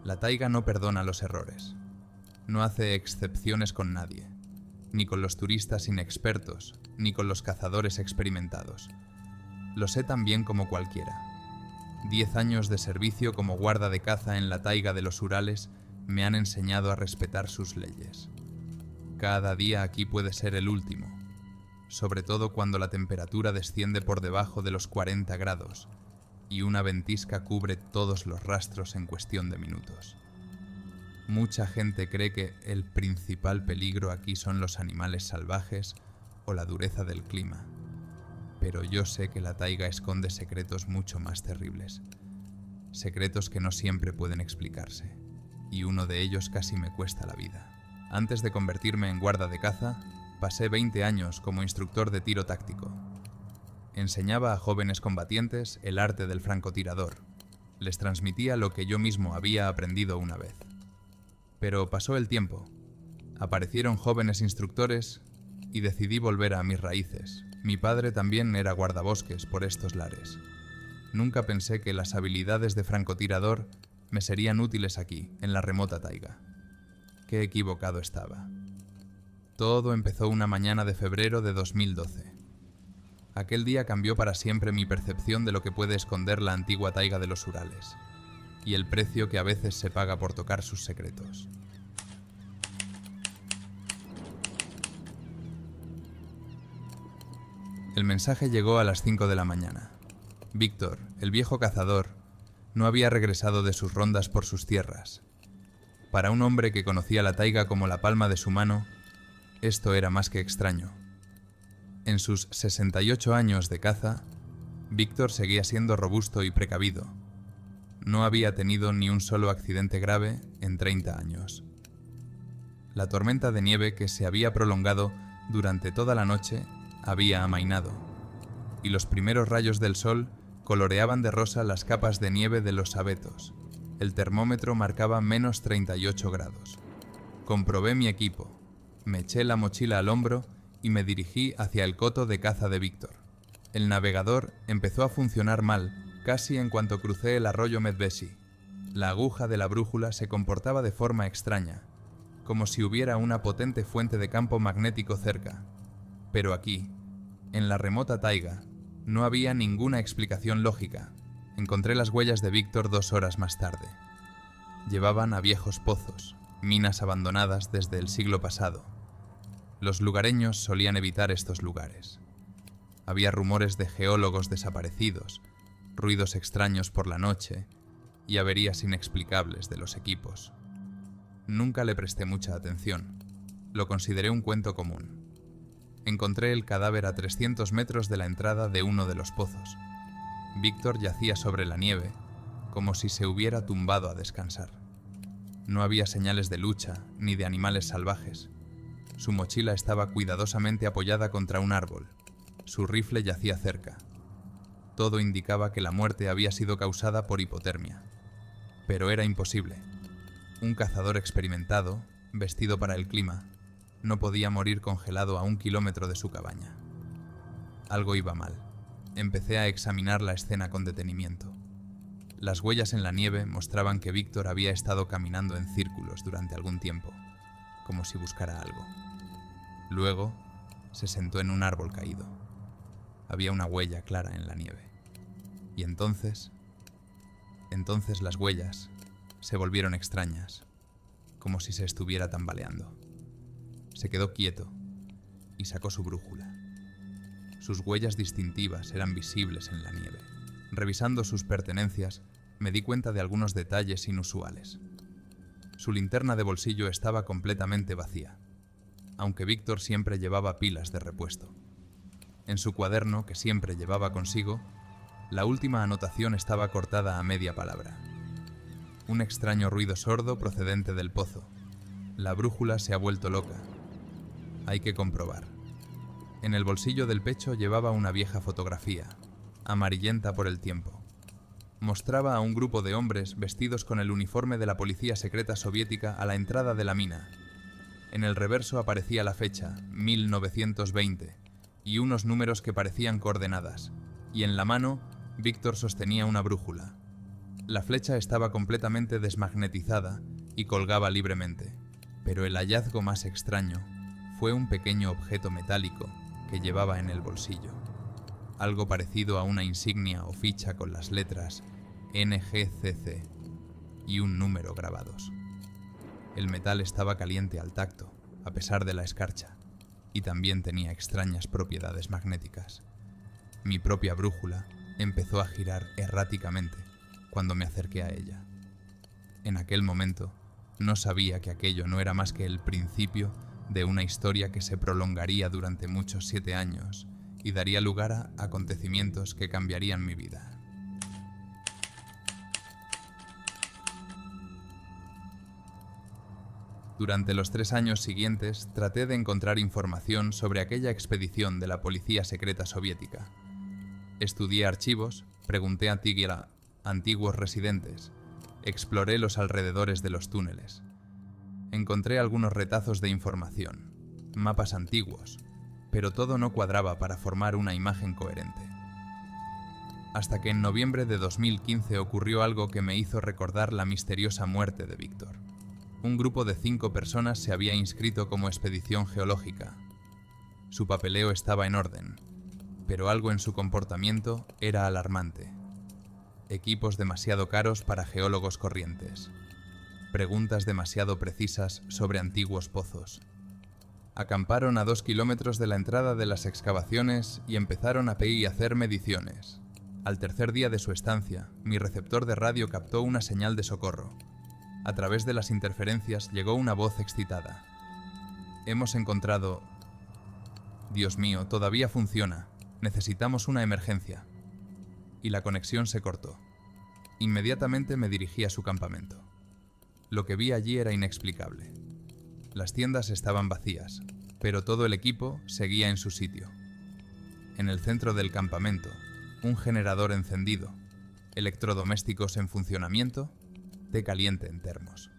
La taiga no perdona los errores. No hace excepciones con nadie, ni con los turistas inexpertos, ni con los cazadores experimentados. Lo sé tan bien como cualquiera. 10 años de servicio como guarda de caza en la taiga de los Urales me han enseñado a respetar sus leyes. Cada día aquí puede ser el último, sobre todo cuando la temperatura desciende por debajo de los 40 grados y una ventisca cubre todos los rastros en cuestión de minutos. Mucha gente cree que el principal peligro aquí son los animales salvajes o la dureza del clima, pero yo sé que la taiga esconde secretos mucho más terribles, secretos que no siempre pueden explicarse, y uno de ellos casi me cuesta la vida. Antes de convertirme en guarda de caza, pasé 20 años como instructor de tiro táctico. Enseñaba a jóvenes combatientes el arte del francotirador. Les transmitía lo que yo mismo había aprendido una vez. Pero pasó el tiempo. Aparecieron jóvenes instructores y decidí volver a mis raíces. Mi padre también era guardabosques por estos lares. Nunca pensé que las habilidades de francotirador me serían útiles aquí, en la remota taiga. Qué equivocado estaba. Todo empezó una mañana de febrero de 2012. Aquel día cambió para siempre mi percepción de lo que puede esconder la antigua taiga de los Urales, y el precio que a veces se paga por tocar sus secretos. El mensaje llegó a las 5 de la mañana. Víctor, el viejo cazador, no había regresado de sus rondas por sus tierras. Para un hombre que conocía la taiga como la palma de su mano, esto era más que extraño. En sus 68 años de caza, Víctor seguía siendo robusto y precavido. No había tenido ni un solo accidente grave en 30 años. La tormenta de nieve que se había prolongado durante toda la noche había amainado, y los primeros rayos del sol coloreaban de rosa las capas de nieve de los abetos. El termómetro marcaba menos 38 grados. Comprobé mi equipo, me eché la mochila al hombro y me dirigí hacia el coto de caza de Víctor. El navegador empezó a funcionar mal casi en cuanto crucé el arroyo Medvesi. La aguja de la brújula se comportaba de forma extraña, como si hubiera una potente fuente de campo magnético cerca. Pero aquí, en la remota taiga, no había ninguna explicación lógica. Encontré las huellas de Víctor 2 horas más tarde. Llevaban a viejos pozos, minas abandonadas desde el siglo pasado. Los lugareños solían evitar estos lugares. Había rumores de geólogos desaparecidos, ruidos extraños por la noche y averías inexplicables de los equipos. Nunca le presté mucha atención. Lo consideré un cuento común. Encontré el cadáver a 300 metros de la entrada de uno de los pozos. Víctor yacía sobre la nieve, como si se hubiera tumbado a descansar. No había señales de lucha ni de animales salvajes. Su mochila estaba cuidadosamente apoyada contra un árbol. Su rifle yacía cerca. Todo indicaba que la muerte había sido causada por hipotermia. Pero era imposible. Un cazador experimentado, vestido para el clima, no podía morir congelado a 1 kilómetro de su cabaña. Algo iba mal. Empecé a examinar la escena con detenimiento. Las huellas en la nieve mostraban que Víctor había estado caminando en círculos durante algún tiempo, como si buscara algo. Luego, se sentó en un árbol caído. Había una huella clara en la nieve. Y entonces las huellas se volvieron extrañas, como si se estuviera tambaleando. Se quedó quieto y sacó su brújula. Sus huellas distintivas eran visibles en la nieve. Revisando sus pertenencias, me di cuenta de algunos detalles inusuales. Su linterna de bolsillo estaba completamente vacía, aunque Víctor siempre llevaba pilas de repuesto. En su cuaderno, que siempre llevaba consigo, la última anotación estaba cortada a media palabra. Un extraño ruido sordo procedente del pozo. La brújula se ha vuelto loca. Hay que comprobar. En el bolsillo del pecho llevaba una vieja fotografía, amarillenta por el tiempo. Mostraba a un grupo de hombres vestidos con el uniforme de la policía secreta soviética a la entrada de la mina. En el reverso aparecía la fecha, 1920, y unos números que parecían coordenadas, y en la mano, Víctor sostenía una brújula. La flecha estaba completamente desmagnetizada y colgaba libremente, pero el hallazgo más extraño fue un pequeño objeto metálico que llevaba en el bolsillo, algo parecido a una insignia o ficha con las letras NGCC y un número grabados. El metal estaba caliente al tacto, a pesar de la escarcha, y también tenía extrañas propiedades magnéticas. Mi propia brújula empezó a girar erráticamente cuando me acerqué a ella. En aquel momento, no sabía que aquello no era más que el principio de una historia que se prolongaría durante muchos 7 años y daría lugar a acontecimientos que cambiarían mi vida. Durante los 3 años siguientes traté de encontrar información sobre aquella expedición de la policía secreta soviética. Estudié archivos, pregunté a antiguos residentes, exploré los alrededores de los túneles. Encontré algunos retazos de información, mapas antiguos, pero todo no cuadraba para formar una imagen coherente. Hasta que en noviembre de 2015 ocurrió algo que me hizo recordar la misteriosa muerte de Víctor. Un grupo de 5 personas se había inscrito como expedición geológica. Su papeleo estaba en orden, pero algo en su comportamiento era alarmante. Equipos demasiado caros para geólogos corrientes. Preguntas demasiado precisas sobre antiguos pozos. Acamparon a 2 kilómetros de la entrada de las excavaciones y empezaron a hacer mediciones. Al tercer día de su estancia, mi receptor de radio captó una señal de socorro. A través de las interferencias llegó una voz excitada. Hemos encontrado... Dios mío, todavía funciona. Necesitamos una emergencia. Y la conexión se cortó. Inmediatamente me dirigí a su campamento. Lo que vi allí era inexplicable. Las tiendas estaban vacías, pero todo el equipo seguía en su sitio. En el centro del campamento, un generador encendido, electrodomésticos en funcionamiento, té caliente en termos.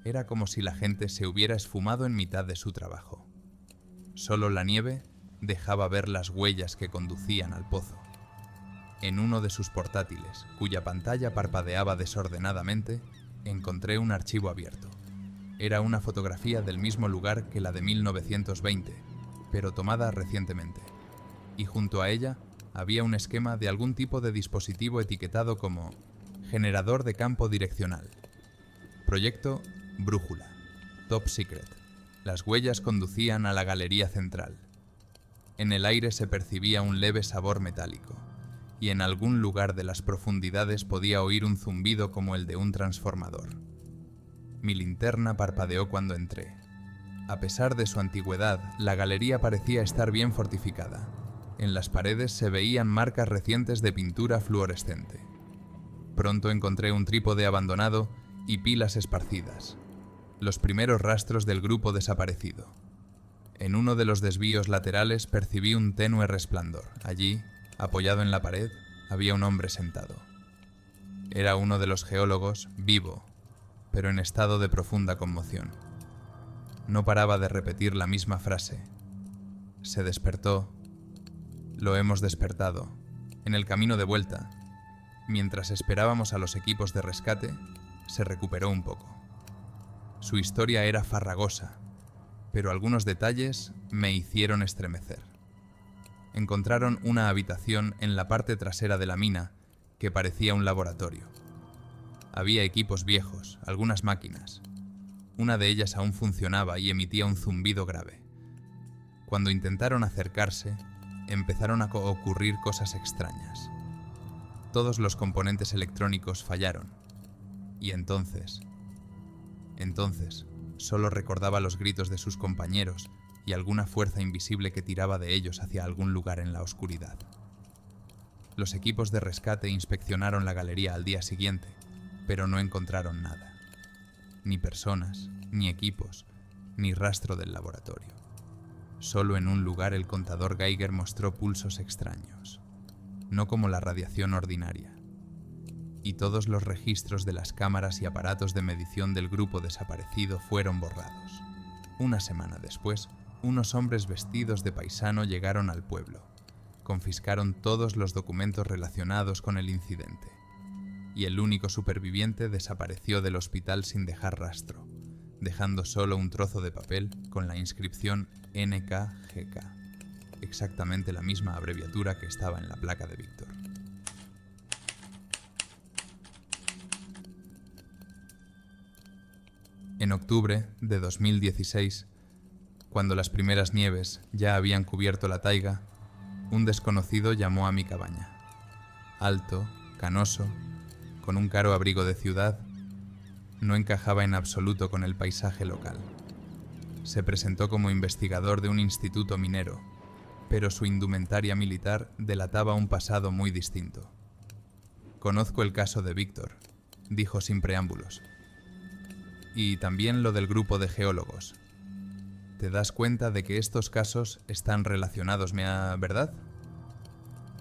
Era como si la gente se hubiera esfumado en mitad de su trabajo. Solo la nieve dejaba ver las huellas que conducían al pozo. En uno de sus portátiles, cuya pantalla parpadeaba desordenadamente, encontré un archivo abierto. Era una fotografía del mismo lugar que la de 1920, pero tomada recientemente. Y junto a ella había un esquema de algún tipo de dispositivo etiquetado como generador de campo direccional. Proyecto Brújula. Top Secret. Las huellas conducían a la galería central. En el aire se percibía un leve sabor metálico, y en algún lugar de las profundidades podía oír un zumbido como el de un transformador. Mi linterna parpadeó cuando entré. A pesar de su antigüedad, la galería parecía estar bien fortificada. En las paredes se veían marcas recientes de pintura fluorescente. Pronto encontré un trípode abandonado y pilas esparcidas. Los primeros rastros del grupo desaparecido. En uno de los desvíos laterales percibí un tenue resplandor. Allí, apoyado en la pared, había un hombre sentado. Era uno de los geólogos, vivo, pero en estado de profunda conmoción. No paraba de repetir la misma frase. Se despertó. Lo hemos despertado. En el camino de vuelta, mientras esperábamos a los equipos de rescate, se recuperó un poco. Su historia era farragosa, pero algunos detalles me hicieron estremecer. Encontraron una habitación en la parte trasera de la mina que parecía un laboratorio. Había equipos viejos, algunas máquinas. Una de ellas aún funcionaba y emitía un zumbido grave. Cuando intentaron acercarse, empezaron a ocurrir cosas extrañas. Todos los componentes electrónicos fallaron. Y entonces, solo recordaba los gritos de sus compañeros y alguna fuerza invisible que tiraba de ellos hacia algún lugar en la oscuridad. Los equipos de rescate inspeccionaron la galería al día siguiente, pero no encontraron nada. Ni personas, ni equipos, ni rastro del laboratorio. Solo en un lugar el contador Geiger mostró pulsos extraños, no como la radiación ordinaria. Y todos los registros de las cámaras y aparatos de medición del grupo desaparecido fueron borrados. Una semana después, unos hombres vestidos de paisano llegaron al pueblo. Confiscaron todos los documentos relacionados con el incidente. y el único superviviente desapareció del hospital sin dejar rastro, dejando solo un trozo de papel con la inscripción NKGK, exactamente la misma abreviatura que estaba en la placa de Víctor. En octubre de 2016, cuando las primeras nieves ya habían cubierto la taiga, un desconocido llamó a mi cabaña. Alto, canoso, con un caro abrigo de ciudad, no encajaba en absoluto con el paisaje local. Se presentó como investigador de un instituto minero, pero su indumentaria militar delataba un pasado muy distinto. «Conozco el caso de Víctor», dijo sin preámbulos. «Y también lo del grupo de geólogos. Te das cuenta de que estos casos están relacionados, ¿verdad?»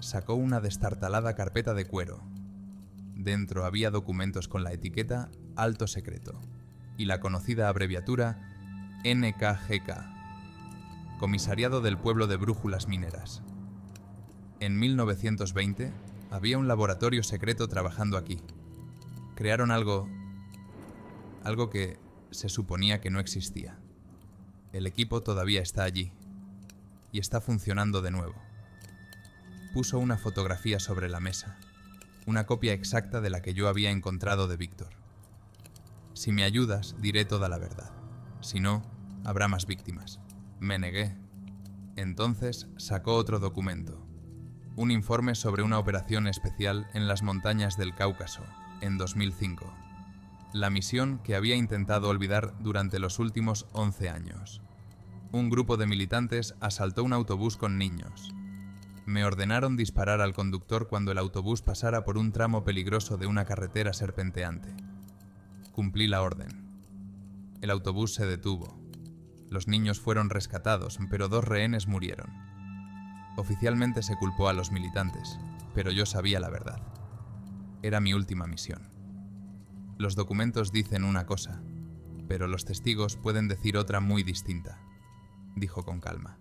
Sacó una destartalada carpeta de cuero. Dentro había documentos con la etiqueta Alto Secreto y la conocida abreviatura NKGK, Comisariado del Pueblo de Brújulas Mineras. En 1920 había un laboratorio secreto trabajando aquí. Crearon algo que se suponía que no existía. El equipo todavía está allí y está funcionando de nuevo. Puso una fotografía sobre la mesa, una copia exacta de la que yo había encontrado de Víctor. Si me ayudas, diré toda la verdad. Si no, habrá más víctimas. Me negué. Entonces sacó otro documento, un informe sobre una operación especial en las montañas del Cáucaso, en 2005. La misión que había intentado olvidar durante los últimos 11 años. Un grupo de militantes asaltó un autobús con niños. Me ordenaron disparar al conductor cuando el autobús pasara por un tramo peligroso de una carretera serpenteante. Cumplí la orden. El autobús se detuvo. Los niños fueron rescatados, pero 2 rehenes murieron. Oficialmente se culpó a los militantes, pero yo sabía la verdad. Era mi última misión. Los documentos dicen una cosa, pero los testigos pueden decir otra muy distinta, dijo con calma.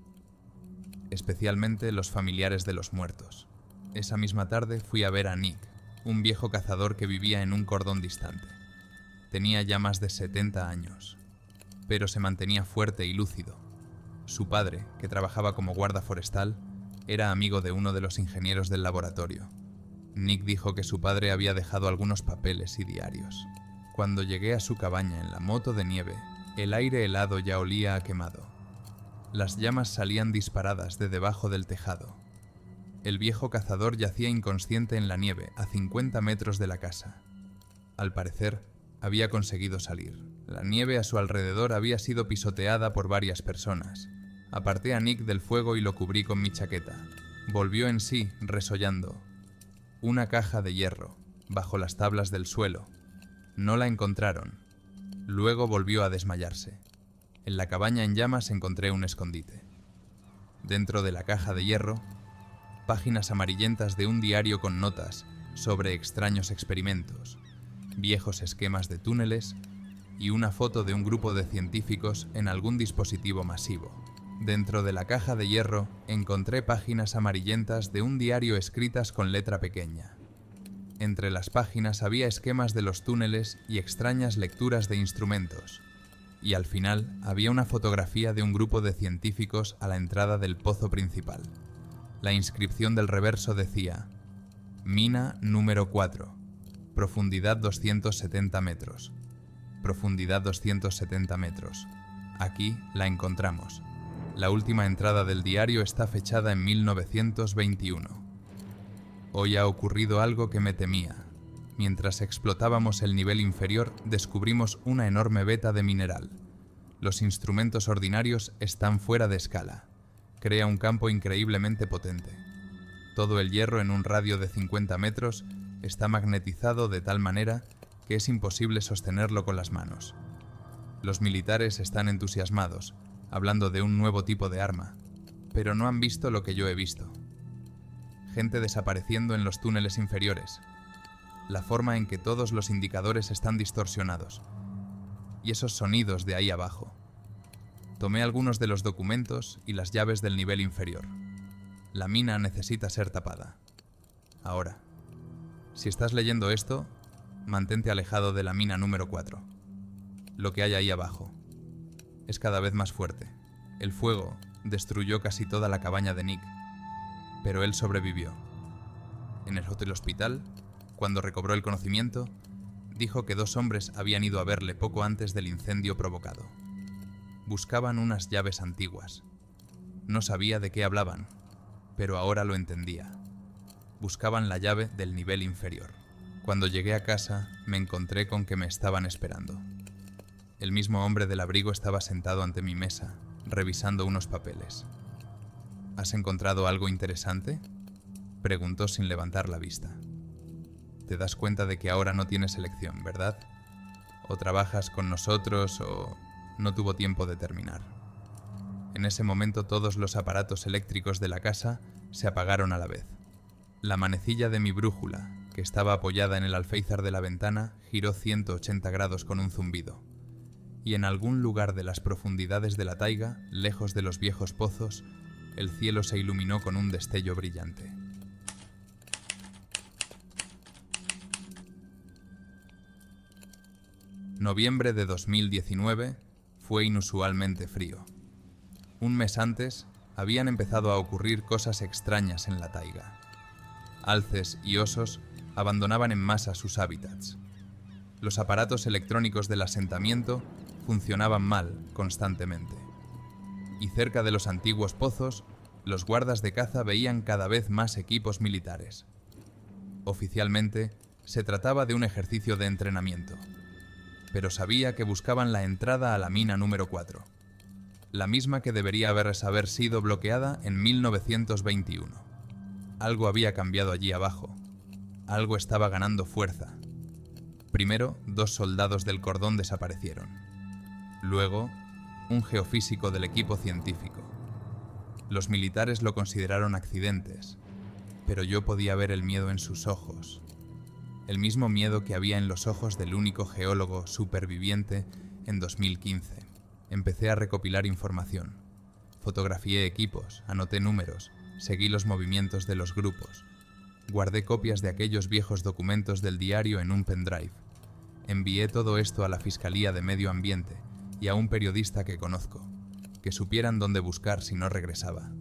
Especialmente los familiares de los muertos. Esa misma tarde fui a ver a Nick, un viejo cazador que vivía en un cordón distante. Tenía ya más de 70 años, pero se mantenía fuerte y lúcido. Su padre, que trabajaba como guarda forestal, era amigo de uno de los ingenieros del laboratorio. Nick dijo que su padre había dejado algunos papeles y diarios. Cuando llegué a su cabaña en la moto de nieve, el aire helado ya olía a quemado. Las llamas salían disparadas de debajo del tejado. El viejo cazador yacía inconsciente en la nieve a 50 metros de la casa. Al parecer, había conseguido salir. La nieve a su alrededor había sido pisoteada por varias personas. Aparté a Nick del fuego y lo cubrí con mi chaqueta. Volvió en sí, resollando. Una caja de hierro, bajo las tablas del suelo. No la encontraron. Luego volvió a desmayarse. En la cabaña en llamas encontré un escondite. Dentro de la caja de hierro, páginas amarillentas de un diario con notas sobre extraños experimentos, viejos esquemas de túneles y una foto de un grupo de científicos en algún dispositivo masivo. Dentro de la caja de hierro encontré páginas amarillentas de un diario escritas con letra pequeña. Entre las páginas había esquemas de los túneles y extrañas lecturas de instrumentos. Y al final había una fotografía de un grupo de científicos a la entrada del pozo principal. La inscripción del reverso decía: Mina número 4, profundidad 270 metros. Profundidad 270 metros. Aquí la encontramos. La última entrada del diario está fechada en 1921. Hoy ha ocurrido algo que me temía. Mientras explotábamos el nivel inferior, descubrimos una enorme veta de mineral. Los instrumentos ordinarios están fuera de escala. Crea un campo increíblemente potente. Todo el hierro en un radio de 50 metros está magnetizado de tal manera que es imposible sostenerlo con las manos. Los militares están entusiasmados, hablando de un nuevo tipo de arma, pero no han visto lo que yo he visto. Gente desapareciendo en los túneles inferiores, la forma en que todos los indicadores están distorsionados, y esos sonidos de ahí abajo. Tomé algunos de los documentos y las llaves del nivel inferior. La mina necesita ser tapada. Ahora, si estás leyendo esto, Mantente alejado de la mina número 4. Lo que hay ahí abajo es cada vez más fuerte. El fuego destruyó casi toda la cabaña de Nick, pero él sobrevivió. En el hotel hospital, cuando recobró el conocimiento, dijo que 2 hombres habían ido a verle poco antes del incendio provocado. Buscaban unas llaves antiguas. No sabía de qué hablaban, pero ahora lo entendía. Buscaban la llave del nivel inferior. Cuando llegué a casa, me encontré con que me estaban esperando. El mismo hombre del abrigo estaba sentado ante mi mesa, revisando unos papeles. ¿Has encontrado algo interesante?, preguntó sin levantar la vista. Te das cuenta de que ahora no tienes elección, ¿verdad? O trabajas con nosotros o no tuvo tiempo de terminar. En ese momento todos los aparatos eléctricos de la casa se apagaron a la vez. La manecilla de mi brújula, que estaba apoyada en el alféizar de la ventana, giró 180 grados con un zumbido. Y en algún lugar de las profundidades de la taiga, lejos de los viejos pozos, el cielo se iluminó con un destello brillante. Noviembre de 2019 fue inusualmente frío. Un mes antes, habían empezado a ocurrir cosas extrañas en la taiga. Alces y osos abandonaban en masa sus hábitats. Los aparatos electrónicos del asentamiento funcionaban mal constantemente. Y cerca de los antiguos pozos, los guardas de caza veían cada vez más equipos militares. Oficialmente, se trataba de un ejercicio de entrenamiento, pero sabía que buscaban la entrada a la mina número 4, la misma que debería haber sido bloqueada en 1921. Algo había cambiado allí abajo. Algo estaba ganando fuerza. Primero, 2 soldados del cordón desaparecieron. Luego, un geofísico del equipo científico. Los militares lo consideraron accidentes, pero yo podía ver el miedo en sus ojos. El mismo miedo que había en los ojos del único geólogo superviviente en 2015. Empecé a recopilar información. Fotografié equipos, anoté números, seguí los movimientos de los grupos. Guardé copias de aquellos viejos documentos del diario en un pendrive. Envié todo esto a la Fiscalía de Medio Ambiente y a un periodista que conozco, que supieran dónde buscar si no regresaba.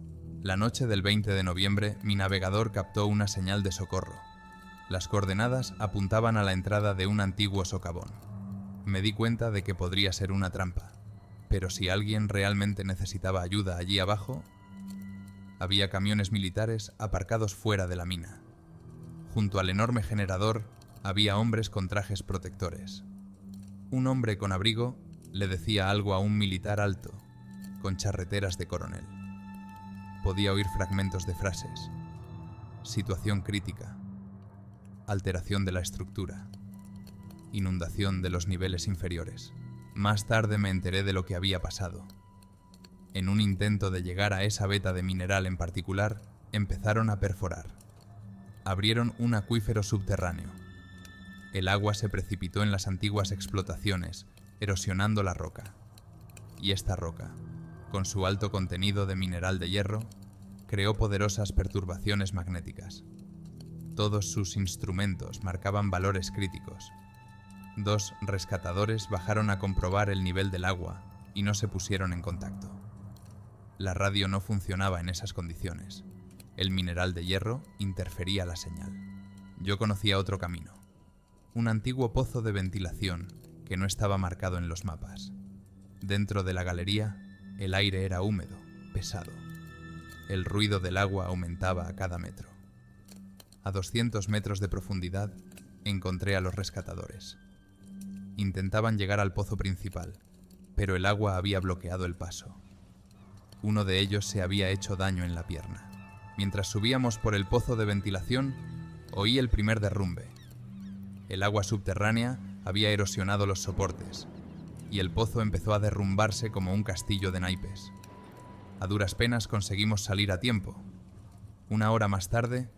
La noche del 20 de noviembre, mi navegador captó una señal de socorro. Las coordenadas apuntaban a la entrada de un antiguo socavón. Me di cuenta de que podría ser una trampa, pero si alguien realmente necesitaba ayuda allí abajo, había camiones militares aparcados fuera de la mina. Junto al enorme generador había hombres con trajes protectores. Un hombre con abrigo le decía algo a un militar alto, con charreteras de coronel. Podía oír fragmentos de frases. Situación crítica. Alteración de la estructura. Inundación de los niveles inferiores. Más tarde me enteré de lo que había pasado. En un intento de llegar a esa veta de mineral en particular, empezaron a perforar. Abrieron un acuífero subterráneo. El agua se precipitó en las antiguas explotaciones, erosionando la roca. Y esta roca, con su alto contenido de mineral de hierro, creó poderosas perturbaciones magnéticas. Todos sus instrumentos marcaban valores críticos. 2 rescatadores bajaron a comprobar el nivel del agua y no se pusieron en contacto. La radio no funcionaba en esas condiciones. El mineral de hierro interfería la señal. Yo conocía otro camino. Un antiguo pozo de ventilación que no estaba marcado en los mapas. Dentro de la galería, el aire era húmedo, pesado. El ruido del agua aumentaba a cada metro. A 200 metros de profundidad, encontré a los rescatadores. Intentaban llegar al pozo principal, pero el agua había bloqueado el paso. Uno de ellos se había hecho daño en la pierna. Mientras subíamos por el pozo de ventilación, oí el primer derrumbe. El agua subterránea había erosionado los soportes, y el pozo empezó a derrumbarse como un castillo de naipes. A duras penas conseguimos salir a tiempo. 1 hora más tarde,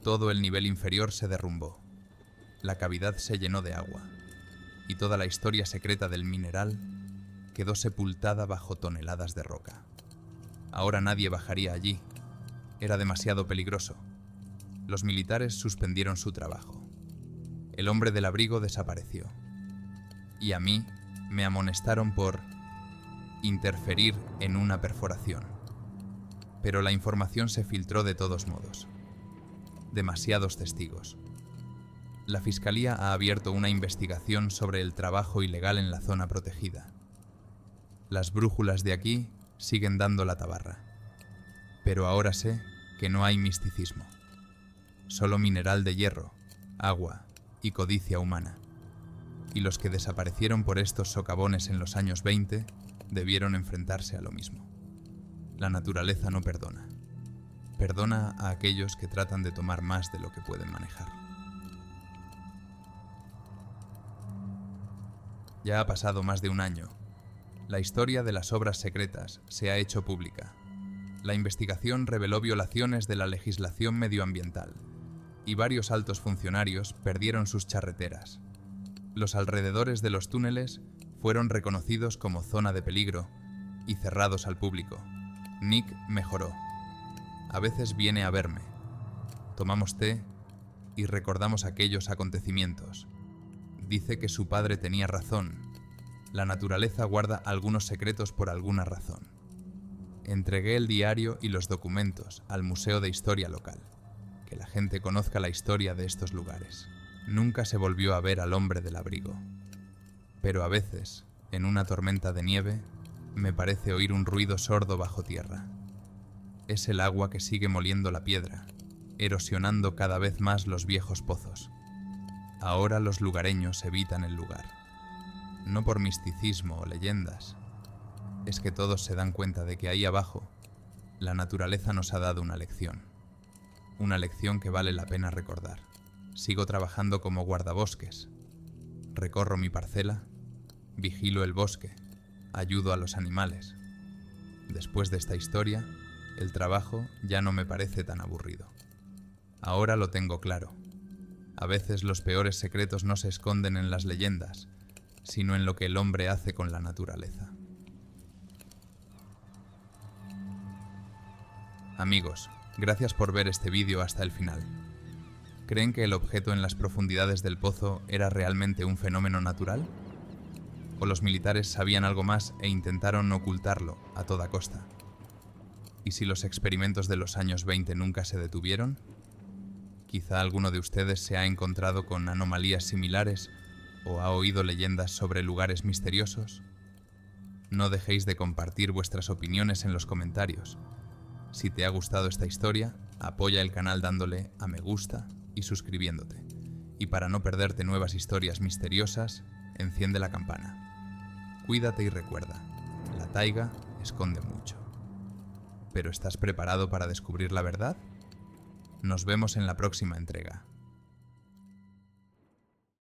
todo el nivel inferior se derrumbó. La cavidad se llenó de agua, y toda la historia secreta del mineral quedó sepultada bajo toneladas de roca. Ahora nadie bajaría allí. Era demasiado peligroso. Los militares suspendieron su trabajo. el hombre del abrigo desapareció. Y a mí me amonestaron por interferir en una perforación. Pero la información se filtró de todos modos. Demasiados testigos. La Fiscalía ha abierto una investigación sobre el trabajo ilegal en la zona protegida. Las brújulas de aquí siguen dando la tabarra. Pero ahora sé que no hay misticismo. Solo mineral de hierro, agua y codicia humana. Y los que desaparecieron por estos socavones en los años 20 debieron enfrentarse a lo mismo. La naturaleza no perdona. Perdona a aquellos que tratan de tomar más de lo que pueden manejar. Ya ha pasado más de un año. La historia de las obras secretas se ha hecho pública. La investigación reveló violaciones de la legislación medioambiental y varios altos funcionarios perdieron sus charreteras. Los alrededores de los túneles fueron reconocidos como zona de peligro y cerrados al público. Nick mejoró. A veces viene a verme. Tomamos té y recordamos aquellos acontecimientos. Dice que su padre tenía razón. La naturaleza guarda algunos secretos por alguna razón. Entregué el diario y los documentos al Museo de Historia local. Que la gente conozca la historia de estos lugares. Nunca se volvió a ver al hombre del abrigo. Pero a veces, en una tormenta de nieve, me parece oír un ruido sordo bajo tierra. Es el agua que sigue moliendo la piedra, erosionando cada vez más los viejos pozos. Ahora los lugareños evitan el lugar. No por misticismo o leyendas. Es que todos se dan cuenta de que ahí abajo, la naturaleza nos ha dado una lección. Una lección que vale la pena recordar. Sigo trabajando como guardabosques. Recorro mi parcela, vigilo el bosque, ayudo a los animales. Después de esta historia, el trabajo ya no me parece tan aburrido. Ahora lo tengo claro. A veces los peores secretos no se esconden en las leyendas, sino en lo que el hombre hace con la naturaleza. Amigos, gracias por ver este vídeo hasta el final. ¿Creen que el objeto en las profundidades del pozo era realmente un fenómeno natural? ¿O los militares sabían algo más e intentaron ocultarlo a toda costa? ¿Y si los experimentos de los años 20 nunca se detuvieron? Quizá alguno de ustedes se ha encontrado con anomalías similares o ha oído leyendas sobre lugares misteriosos. No dejéis de compartir vuestras opiniones en los comentarios. Si te ha gustado esta historia, apoya el canal dándole a me gusta y suscribiéndote. Y para no perderte nuevas historias misteriosas, enciende la campana. Cuídate y recuerda, la taiga esconde mucho. ¿Pero estás preparado para descubrir la verdad? Nos vemos en la próxima entrega.